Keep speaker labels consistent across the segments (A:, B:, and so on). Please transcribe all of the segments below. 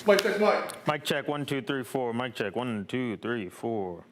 A: Mic check, Mike.
B: Mic check, 1, 2, 3, 4. Mic check, 1, 2, 3, 4.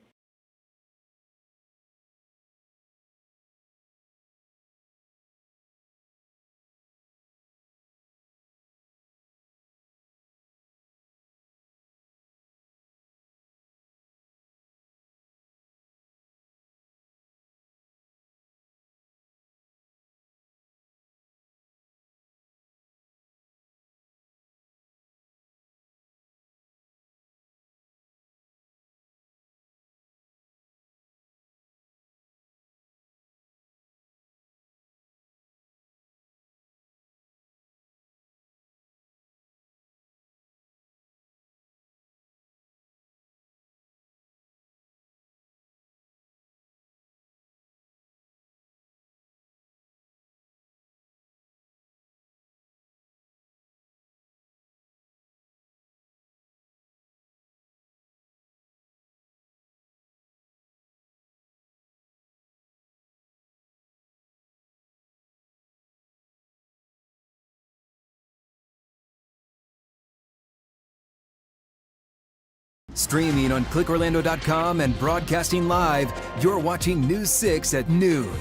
C: Streaming on clickorlando.com and broadcasting live, you're watching News 6 at noon.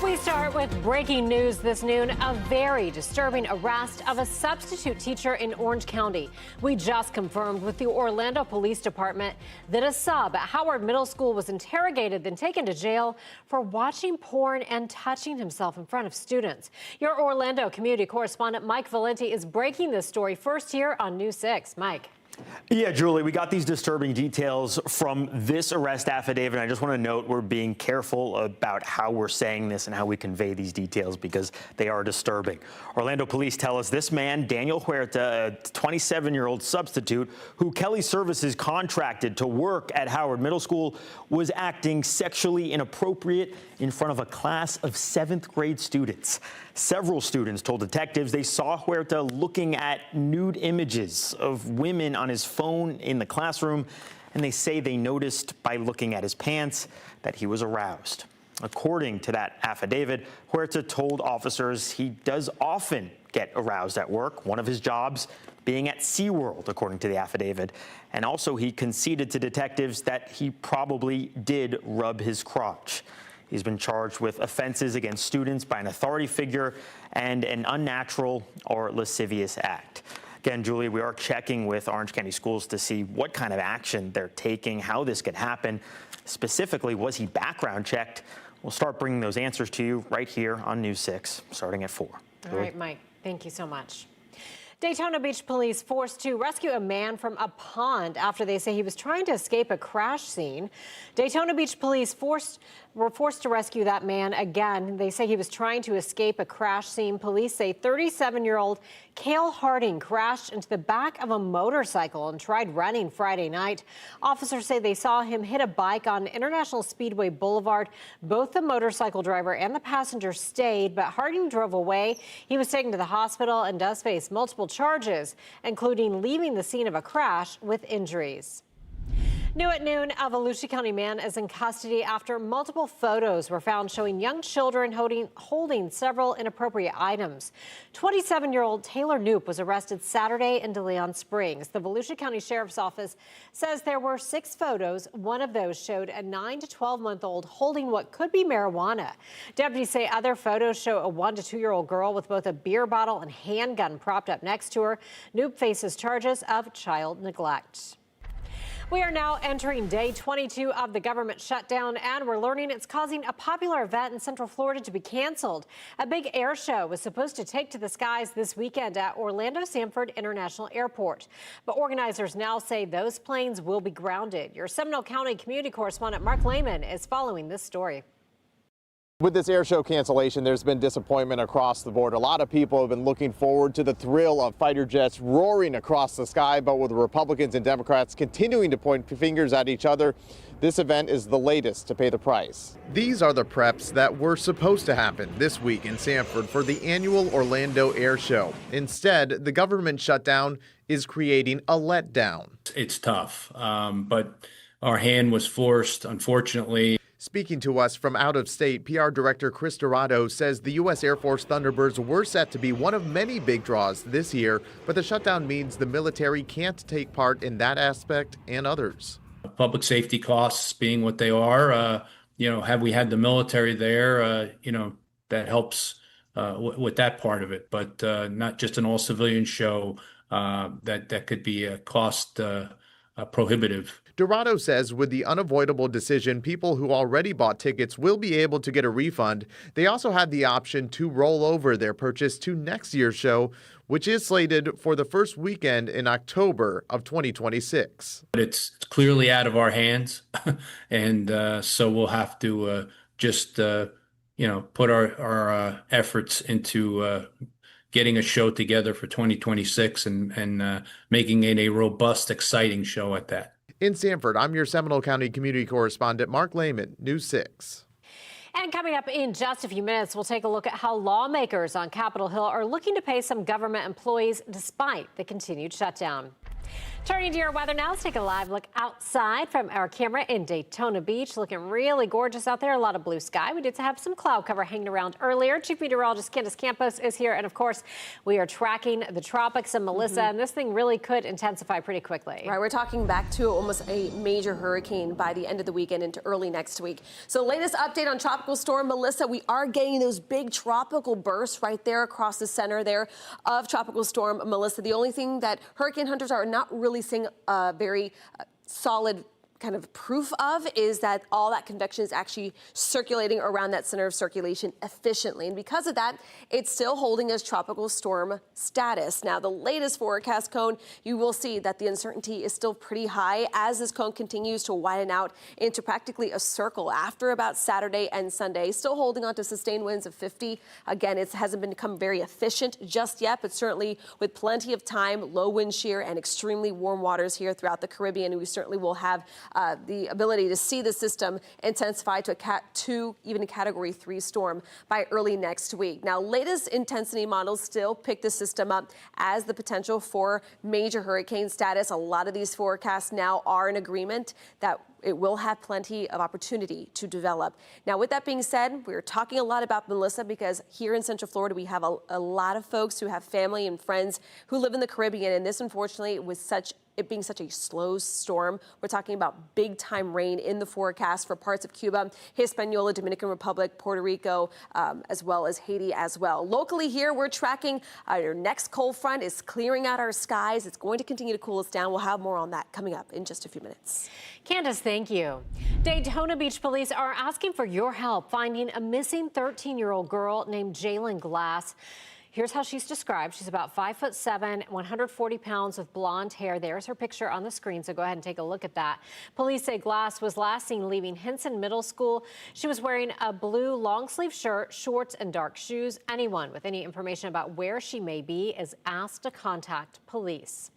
D: We start with breaking news this noon, a very disturbing arrest of a substitute teacher in Orange County. We just confirmed with the Orlando Police Department that a sub at Howard Middle School was interrogated, then taken to jail for watching porn and touching himself in front of students. Your Orlando community correspondent Mike Valenti is breaking this story first here on News 6. Mike.
B: Yeah, Julie, we got these disturbing details from this arrest affidavit. I just want to note we're being careful about how we're saying this and how we convey these details because they are disturbing. Orlando police tell us this man, Daniel Huerta, a 27-year-old substitute who Kelly Services contracted to work at Howard Middle School, was acting sexually inappropriate in front of a class of 7th grade students. Several students told detectives they saw Huerta looking at nude images of women on his phone in the classroom, and they say they noticed by looking at his pants that he was aroused. According to that affidavit, Huerta told officers he does often get aroused at work, one of his jobs being at SeaWorld, according to the affidavit. And also he conceded to detectives that he probably did rub his crotch. He's been charged with offenses against students by an authority figure and an unnatural or lascivious act. Again, Julie, we are checking with Orange County Schools to see what kind of action they're taking, how this could happen. Specifically, was he background checked? We'll start bringing those answers to you right here on News 6, starting at 4.
D: All right, Mike, thank you so much. Daytona Beach police forced to rescue a man from a pond after they say he was trying to escape a crash scene. Daytona Beach police were forced to rescue that man again. They say he was trying to escape a crash scene. Police say 37-year-old Cale Harding crashed into the back of a motorcycle and tried running Friday night. Officers say they saw him hit a bike on International Speedway Boulevard. Both the motorcycle driver and the passenger stayed, but Harding drove away. He was taken to the hospital and does face multiple charges, including leaving the scene of a crash with injuries. New at noon, a Volusia County man is in custody after multiple photos were found showing young children holding several inappropriate items. 27-year-old Taylor Knoop was arrested Saturday in DeLeon Springs. The Volusia County Sheriff's Office says there were 6 photos. One of those showed a 9 to 12-month-old holding what could be marijuana. Deputies say other photos show a 1 to 2-year-old girl with both a beer bottle and handgun propped up next to her. Knoop faces charges of child neglect. We are now entering day 22 of the government shutdown, and we're learning it's causing a popular event in Central Florida to be canceled. A big air show was supposed to take to the skies this weekend at Orlando Sanford International Airport. But organizers now say those planes will be grounded. Your Seminole County community correspondent Mark Lehman is following this story.
E: With this air show cancellation, there's been disappointment across the board. A lot of people have been looking forward to the thrill of fighter jets roaring across the sky, but with Republicans and Democrats continuing to point fingers at each other, this event is the latest to pay the price. These are the preps that were supposed to happen this week in Sanford for the annual Orlando Air Show. Instead, the government shutdown is creating a letdown.
F: It's tough, but our hand was forced, unfortunately.
E: Speaking to us from out of state, PR Director Chris Dorado says the U.S. Air Force Thunderbirds were set to be one of many big draws this year, but the shutdown means the military can't take part in that aspect and others.
A: Public safety costs being what they are, have we had the military there, that helps with that part of it, but not just an all-civilian show that could be a cost prohibitive.
E: Dorado says with the unavoidable decision, people who already bought tickets will be able to get a refund. They also have the option to roll over their purchase to next year's show, which is slated for the first weekend in October of 2026.
A: But it's clearly out of our hands, and so we'll have to just put our efforts into getting a show together for 2026 and making it a robust, exciting show at that.
E: In Sanford, I'm your Seminole County community correspondent, Mark Lehman, News 6.
D: And coming up in just a few minutes, we'll take a look at how lawmakers on Capitol Hill are looking to pay some government employees despite the continued shutdown. Turning to your weather now, let's take a live look outside from our camera in Daytona Beach. Looking really gorgeous out there, a lot of blue sky. We did have some cloud cover hanging around earlier. Chief Meteorologist Candace Campos is here. And of course, we are tracking the tropics and Melissa, and this thing really could intensify pretty quickly.
F: Right, we're talking back to almost a major hurricane by the end of the weekend into early next week. So latest update on Tropical Storm Melissa, we are getting those big tropical bursts right there across the center there of Tropical Storm Melissa. The only thing that hurricane hunters are not really seeing very solid kind of proof of is that all that convection is actually circulating around that center of circulation efficiently. And because of that, it's still holding as tropical storm status. Now, the latest forecast cone, you will see that the uncertainty is still pretty high as this cone continues to widen out into practically a circle after about Saturday and Sunday. Still holding on to sustained winds of 50. Again, it hasn't become very efficient just yet, but certainly with plenty of time, low wind shear and extremely warm waters here throughout the Caribbean, we certainly will have the ability to see the system intensify to a Cat 2, even a Category 3 storm by early next week. Now, latest intensity models still pick the system up as the potential for major hurricane status. A lot of these forecasts now are in agreement that it will have plenty of opportunity to develop. Now, with that being said, we're talking a lot about Melissa because here in Central Florida, we have a lot of folks who have family and friends who live in the Caribbean. And this, unfortunately, was it being such a slow storm. We're talking about big time rain in the forecast for parts of Cuba, Hispaniola, Dominican Republic, Puerto Rico, as well as Haiti as well. Locally here, we're tracking our next cold front is clearing out our skies. It's going to continue to cool us down. We'll have more on that coming up in just a few minutes.
D: Candace, thank you. Daytona Beach police are asking for your help finding a missing 13-year-old girl named Jalen Glass. Here's how she's described. She's about 5'7", 140 pounds with blonde hair. There's her picture on the screen, so go ahead and take a look at that. Police say Glass was last seen leaving Hinson Middle School. She was wearing a blue long-sleeve shirt, shorts, and dark shoes. Anyone with any information about where she may be is asked to contact police.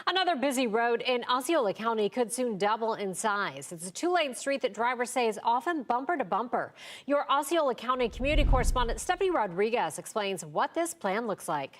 D: Another busy road in Osceola County could soon double in size. It's a two-lane street that drivers say is often bumper to bumper. Your Osceola County community correspondent Stephanie Rodriguez explains what this plan looks like.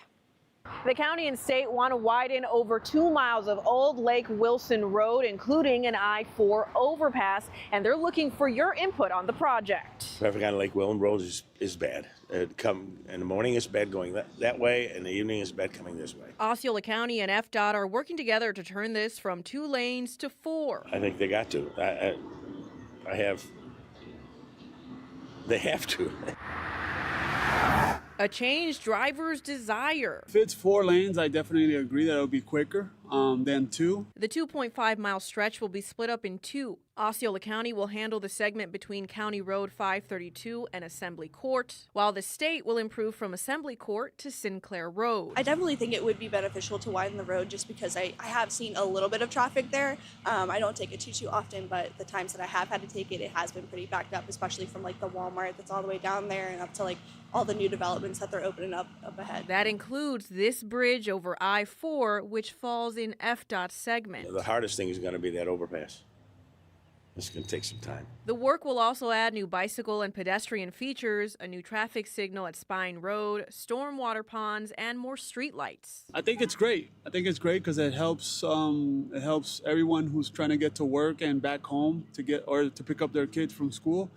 G: The county and state want to widen over 2 miles of Old Lake Wilson Road, including an I-4 overpass, and they're looking for your input on the project.
H: Traffic on Lake Wilson Road is bad. Come in the morning, it's bad going that way, and the evening is bad coming this way.
G: Osceola County and FDOT are working together to turn this from 2 lanes to 4.
H: I think they got to. They have to.
G: A change drivers desire.
I: If it's 4 lanes, I definitely agree that it'll be quicker than 2.
G: The 2.5-mile stretch will be split up in 2. Osceola County will handle the segment between County Road 532 and Assembly Court, while the state will improve from Assembly Court to Sinclair Road.
J: I definitely think it would be beneficial to widen the road just because I have seen a little bit of traffic there. I don't take it too often, but the times that I have had to take it, it has been pretty backed up, especially from like the Walmart that's all the way down there and up to like all the new developments that they're opening up ahead.
G: That includes this bridge over I-4, which falls in FDOT segment.
H: The hardest thing is going to be that overpass. It's going to take some time.
G: The work will also add new bicycle and pedestrian features, a new traffic signal at Spine Road, stormwater ponds, and more streetlights.
I: I think it's great. I think it's great because it helps everyone who's trying to get to work and back home to pick up their kids from school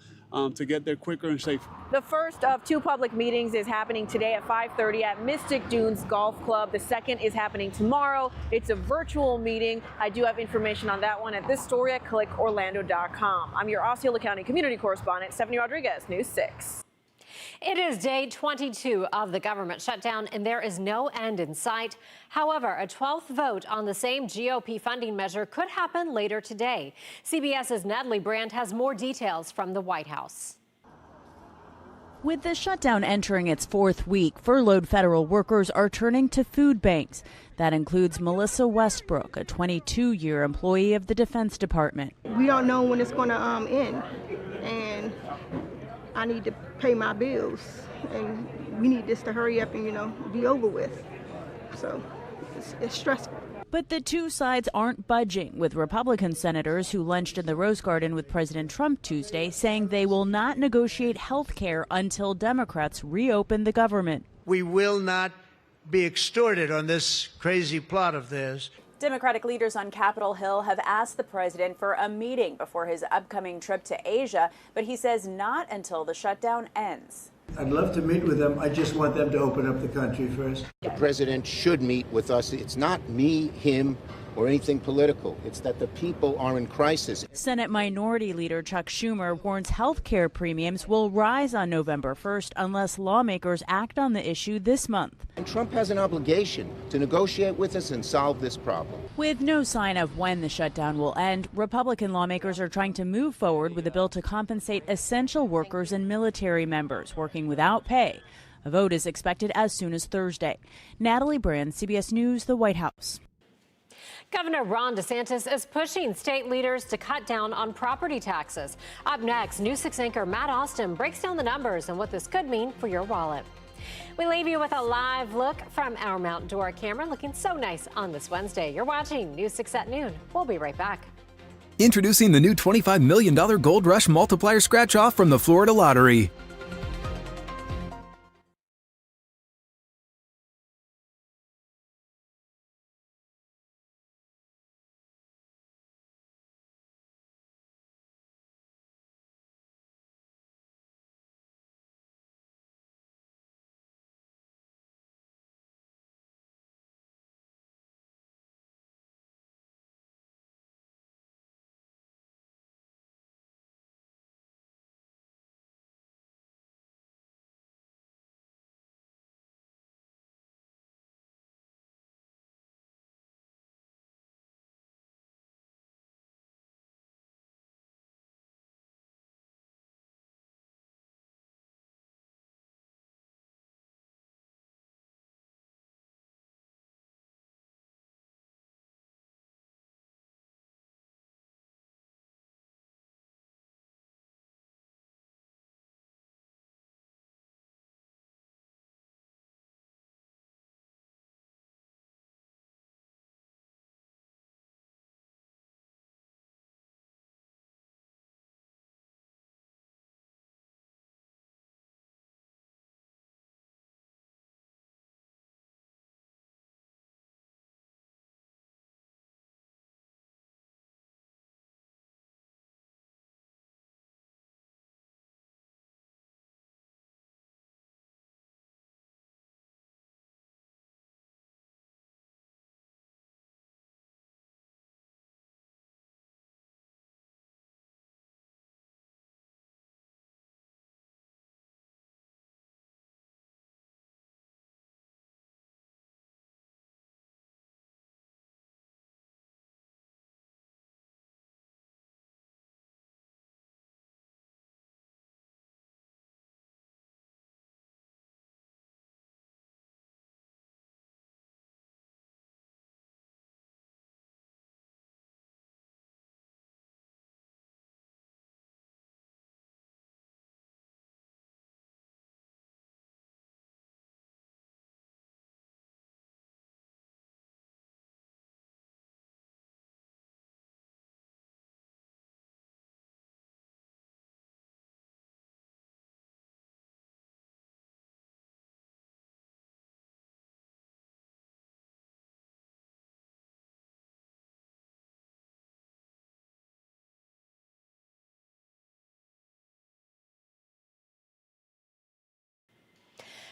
I: to get there quicker and safer.
G: The first of 2 public meetings is happening today at 5:30 at Mystic Dunes Golf Club. The second is happening tomorrow. It's a virtual meeting. I do have information on that one at this story at clickorlando.com. I'm your Osceola County community correspondent, Stephanie Rodriguez, News 6.
D: It is day 22 of the government shutdown, and there is no end in sight. However, a 12th vote on the same GOP funding measure could happen later today. CBS's Natalie Brand has more details from the White House.
K: With the shutdown entering its 4th week, furloughed federal workers are turning to food banks. That includes Melissa Westbrook, a 22-year employee of the Defense Department.
L: We don't know when it's going to end, and I need to pay my bills, and we need this to hurry up and, be over with. So it's stressful.
K: But the two sides aren't budging, with Republican senators who lunched in the Rose Garden with President Trump Tuesday saying they will not negotiate health care until Democrats reopen the government.
M: We will not be extorted on this crazy plot of theirs.
N: Democratic leaders on Capitol Hill have asked the president for a meeting before his upcoming trip to Asia, but he says not until the shutdown ends.
M: I'd love to meet with them. I just want them to open up the country first.
O: The president should meet with us. It's not me, him, or anything political. It's that the people are in crisis.
K: Senate Minority Leader Chuck Schumer warns health care premiums will rise on November 1st unless lawmakers act on the issue this month.
O: And Trump has an obligation to negotiate with us and solve this problem.
K: With no sign of when the shutdown will end, Republican lawmakers are trying to move forward with a bill to compensate essential workers and military members working without pay. A vote is expected as soon as Thursday. Natalie Brand, CBS News, the White House.
D: Governor Ron DeSantis is pushing state leaders to cut down on property taxes. Up next, News 6 anchor Matt Austin breaks down the numbers and what this could mean for your wallet. We leave you with a live look from our Mount Dora camera, looking so nice on this Wednesday. You're watching News 6 at noon. We'll be right back.
C: Introducing the new $25 million Gold Rush Multiplier Scratch-Off from the Florida Lottery.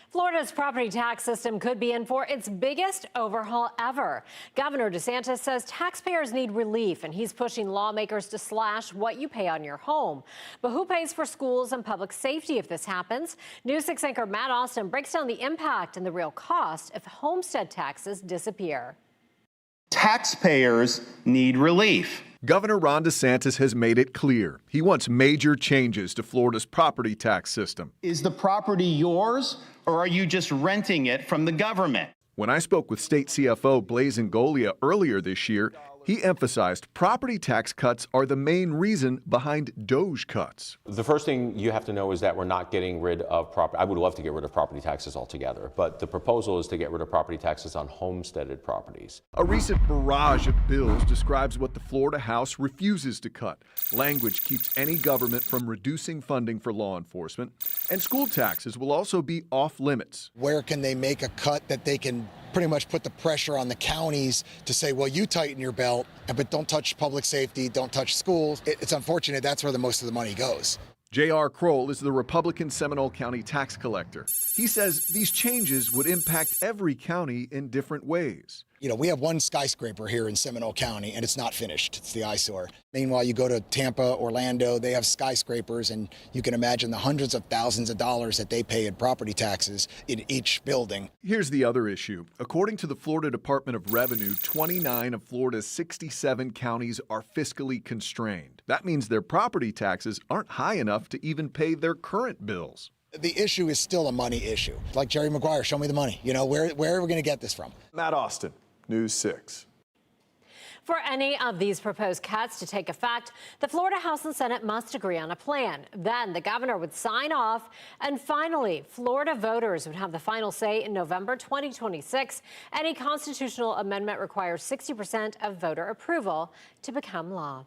D: Florida's property tax system could be in for its biggest overhaul ever. Governor DeSantis says taxpayers need relief, and he's pushing lawmakers to slash what you pay on your home. But who pays for schools and public safety if this happens? News 6 anchor Matt Austin breaks down the impact and the real cost if homestead taxes disappear.
P: Taxpayers need relief.
Q: Governor Ron DeSantis has made it clear he wants major changes to Florida's property tax system.
P: Is the property yours, or are you just renting it from the government?
Q: When I spoke with state CFO Blaise Ngolia earlier this year, he emphasized property tax cuts are the main reason behind DOGE cuts.
R: The first thing you have to know is that we're not getting rid of property. I would love to get rid of property taxes altogether, but the proposal is to get rid of property taxes on homesteaded properties.
Q: A recent barrage of bills describes what the Florida House refuses to cut. Language keeps any government from reducing funding for law enforcement, and school taxes will also be off limits.
S: Where can they make a cut that they can pretty much put the pressure on the counties to say, well, you tighten your belt, but don't touch public safety, don't touch schools. It's unfortunate that's where the most of the money goes.
Q: J.R. Kroll is the Republican Seminole County tax collector. He says these changes would impact every county in different ways.
S: You know, we have one skyscraper here in Seminole County, and it's not finished. It's the eyesore. Meanwhile, you go to Tampa, Orlando, they have skyscrapers, and you can imagine the hundreds of thousands of dollars that they pay in property taxes in each building.
Q: Here's the other issue. According to the Florida Department of Revenue, 29 of Florida's 67 counties are fiscally constrained. That means their property taxes aren't high enough to even pay their current bills.
S: The issue is still a money issue. Like Jerry Maguire, show me the money. You know, where are we going to get this from?
Q: Matt Austin, News 6.
D: For any of these proposed cuts to take effect, the Florida House and Senate must agree on a plan. Then the governor would sign off, and finally, Florida voters would have the final say in November 2026. Any constitutional amendment requires 60% of voter approval to become law.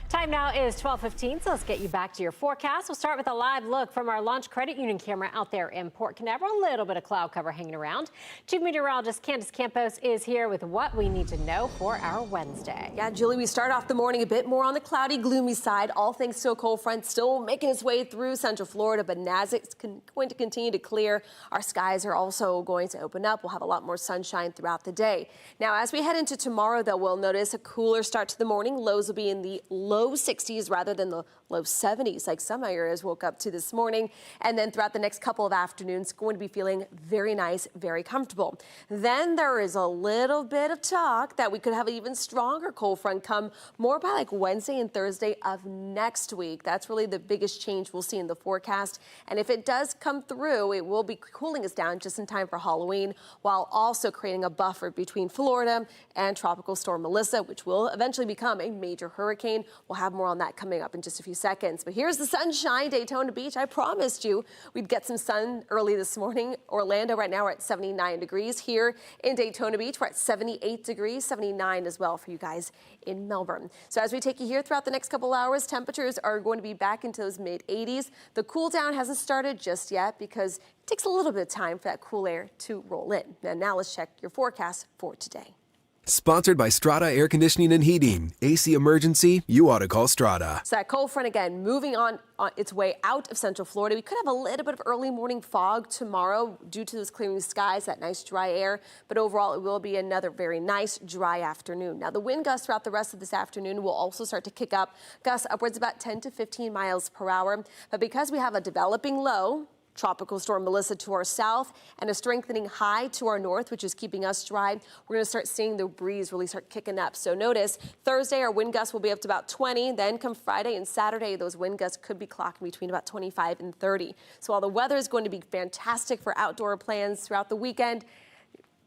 D: Time now is 12:15, so let's get you back to your forecast. We'll start with a live look from our Launch Credit Union camera out there in Port Canaveral. A little bit of cloud cover hanging around. Chief Meteorologist Candace Campos is here with what we need to know for our Wednesday.
F: Yeah, Julie, we start off the morning a bit more on the cloudy, gloomy side, all thanks to a cold front still making its way through central Florida. But as it's going to continue to clear, our skies are also going to open up. We'll have a lot more sunshine throughout the day. Now, as we head into tomorrow, though, we'll notice a cooler start to the morning. Lows will be in the low 60s rather than the low 70s like some areas woke up to this morning. And then throughout the next couple of afternoons, going to be feeling very nice, very comfortable. Then there is a little bit of talk that we could have an even stronger cold front come more by like Wednesday and Thursday of next week. That's really the biggest change we'll see in the forecast. And if it does come through, it will be cooling us down just in time for Halloween, while also creating a buffer between Florida and Tropical Storm Melissa, which will eventually become a major hurricane. We'll have more on that coming up in just a few seconds. But here's the sunshine, Daytona Beach. I promised you we'd get some sun early this morning. Orlando right now we're at 79 degrees. Here in Daytona Beach, we're at 78 degrees, 79 as well for you guys in Melbourne. So as we take you here throughout the next couple hours, temperatures are going to be back into those mid 80s. The cool down hasn't started just yet because it takes a little bit of time for that cool air to roll in. Now let's check your forecast for today.
C: Sponsored by Strata Air Conditioning and Heating. AC emergency, you ought to call Strata.
F: So that cold front again moving on its way out of central Florida. We could have a little bit of early morning fog tomorrow due to those clearing skies, that nice dry air. But overall, it will be another very nice dry afternoon. Now, the wind gusts throughout the rest of this afternoon will also start to kick up, gusts upwards about 10 to 15 miles per hour. But because we have a developing low, Tropical Storm Melissa to our south and a strengthening high to our north, which is keeping us dry, we're going to start seeing the breeze really start kicking up. So notice Thursday, our wind gusts will be up to about 20. Then come Friday and Saturday, those wind gusts could be clocking between about 25 and 30. So while the weather is going to be fantastic for outdoor plans throughout the weekend,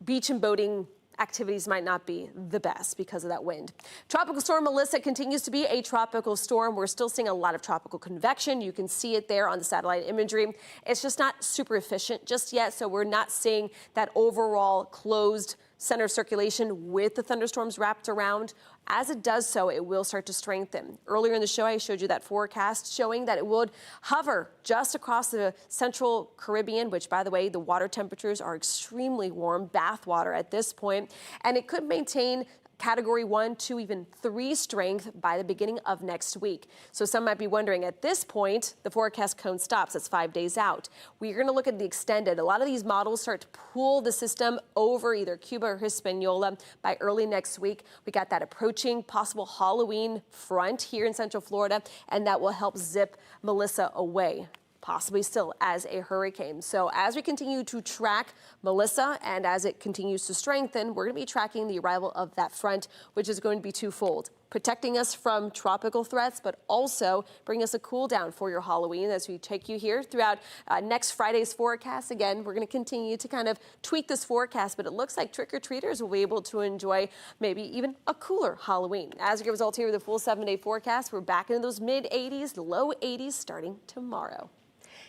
F: beach and boating activities might not be the best because of that wind. Tropical Storm Melissa continues to be a tropical storm. We're still seeing a lot of tropical convection. You can see it there on the satellite imagery. It's just not super efficient just yet, so we're not seeing that overall closed center of circulation with the thunderstorms wrapped around. As it does so, it will start to strengthen. Earlier in the show, I showed you that forecast showing that it would hover just across the central Caribbean, which, by the way, the water temperatures are extremely warm, bath water at this point, and it could maintain Category 1, 2, even 3 strength by the beginning of next week. So some might be wondering, at this point, the forecast cone stops. It's 5 days out. We're going to look at the extended. A lot of these models start to pull the system over either Cuba or Hispaniola by early next week. We got that approaching possible Halloween front here in Central Florida, and that will help zip Melissa away, possibly still as a hurricane. So as we continue to track Melissa and as it continues to strengthen, we're going to be tracking the arrival of that front, which is going to be twofold: protecting us from tropical threats, but also bring us a cool down for your Halloween as we take you here throughout next Friday's forecast. Again, we're going to continue to kind of tweak this forecast, but it looks like trick-or-treaters will be able to enjoy maybe even a cooler Halloween. As we get results here with the full 7-day forecast, we're back into those mid-80s, low 80s starting tomorrow.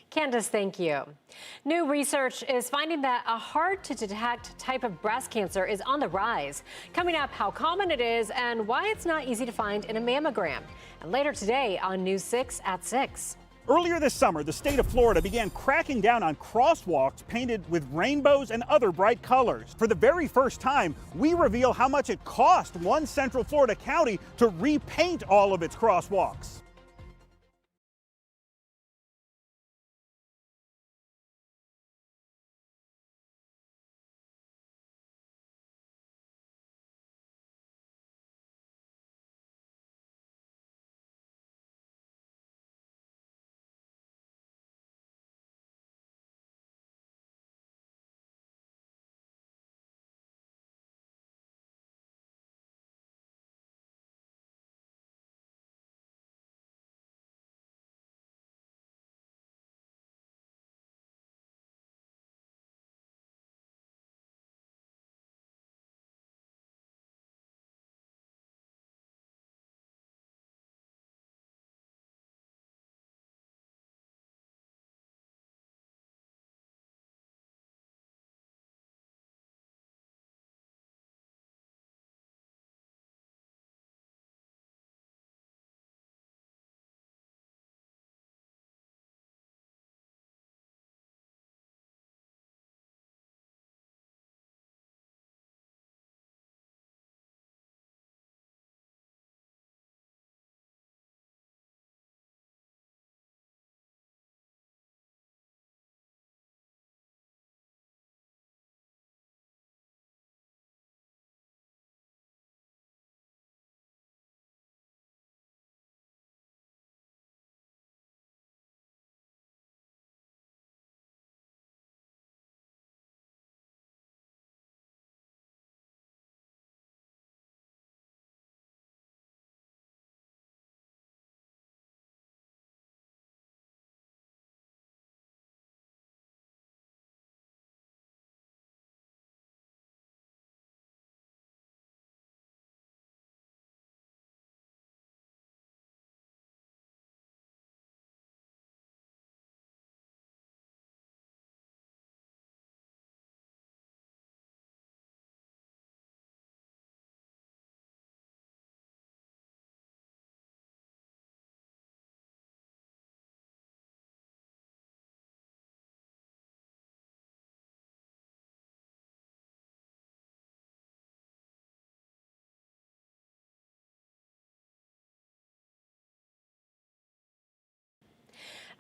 D: Candace, thank you. New research is finding that a hard-to-detect type of breast cancer is on the rise. Coming up, how common it is and why it's not easy to find in a mammogram. And later today on News 6 at 6.
T: Earlier this summer, the state of Florida began cracking down on crosswalks painted with rainbows and other bright colors. For the very first time, we reveal how much it cost one Central Florida county to repaint all of its crosswalks.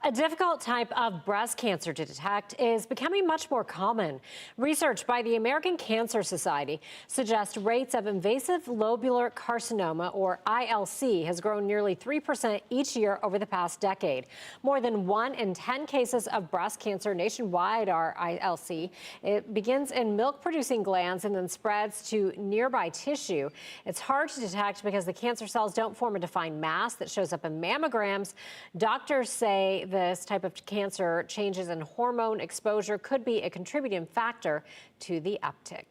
D: A difficult type of breast cancer to detect is becoming much more common. Research by the American Cancer Society suggests rates of invasive lobular carcinoma, or ILC, has grown nearly 3% each year over the past decade. More than 1 in 10 cases of breast cancer nationwide are ILC. It begins in milk-producing glands and then spreads to nearby tissue. It's hard to detect because the cancer cells don't form a defined mass that shows up in mammograms. Doctors say this type of cancer changes in hormone exposure could be a contributing factor to the uptick.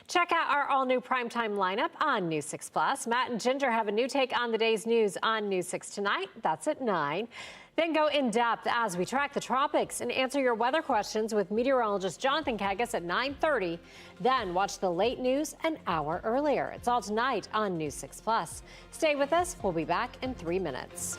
D: Check out our all-new primetime lineup on News 6 Plus. Matt and Ginger have a new take on the day's news on News 6 tonight. That's at 9. Then go in depth as we track the tropics and answer your weather questions with meteorologist Jonathan Kagas at 9:30. Then watch the late news an hour earlier. It's all tonight on News 6 Plus. Stay with us. We'll be back in 3 minutes.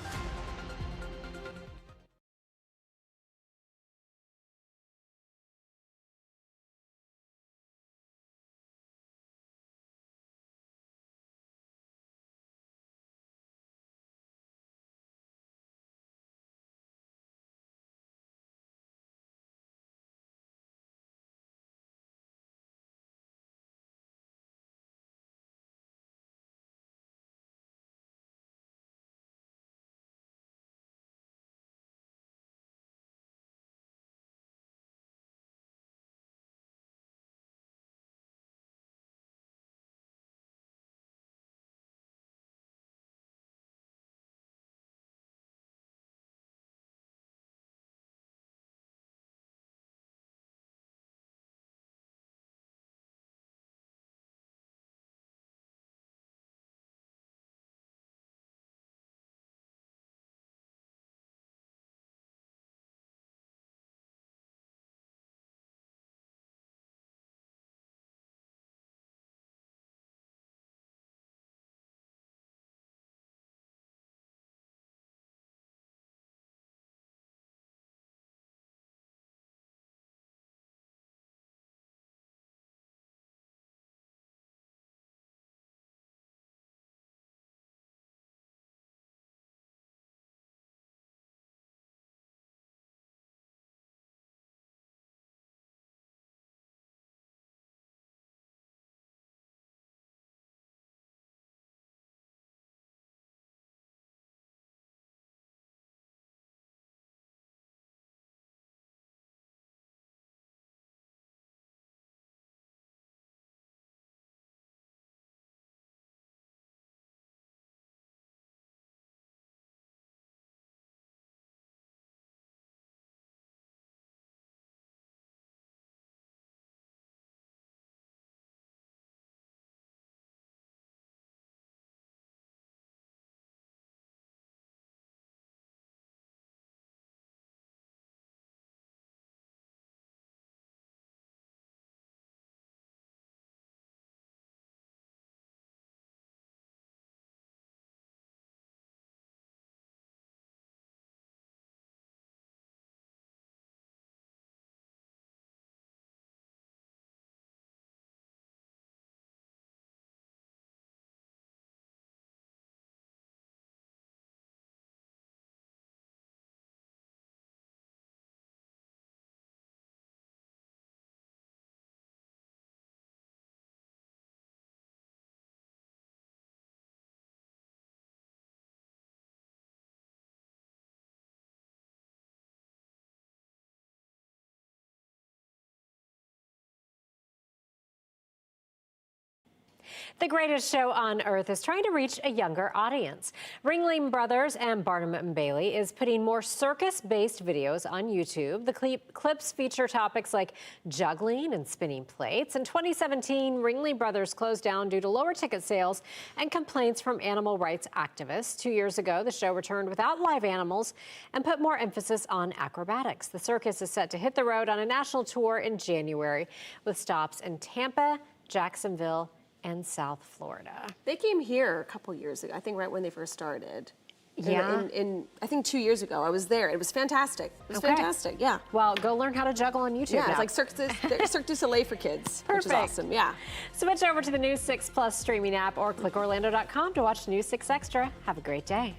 D: The Greatest Show on Earth is trying to reach a younger audience. Ringling Brothers and Barnum & Bailey is putting more circus-based videos on YouTube. The clips feature topics like juggling and spinning plates. In 2017, Ringling Brothers closed down due to lower ticket sales and complaints from animal rights activists. 2 years ago, the show returned without live animals and put more emphasis on acrobatics. The circus is set to hit the road on a national tour in January with stops in Tampa, Jacksonville, and South Florida.
F: They came here a couple years ago, I think right when they first started.
D: Yeah.
F: In I think 2 years ago, I was there. It was fantastic. It was fantastic, yeah.
D: Well, go learn how to juggle on YouTube
F: Yeah,
D: now.
F: it's like Cirque du Soleil for kids, which is awesome, yeah.
D: Switch over to the News 6 Plus streaming app or clickorlando.com to watch News 6 Extra. Have a great day.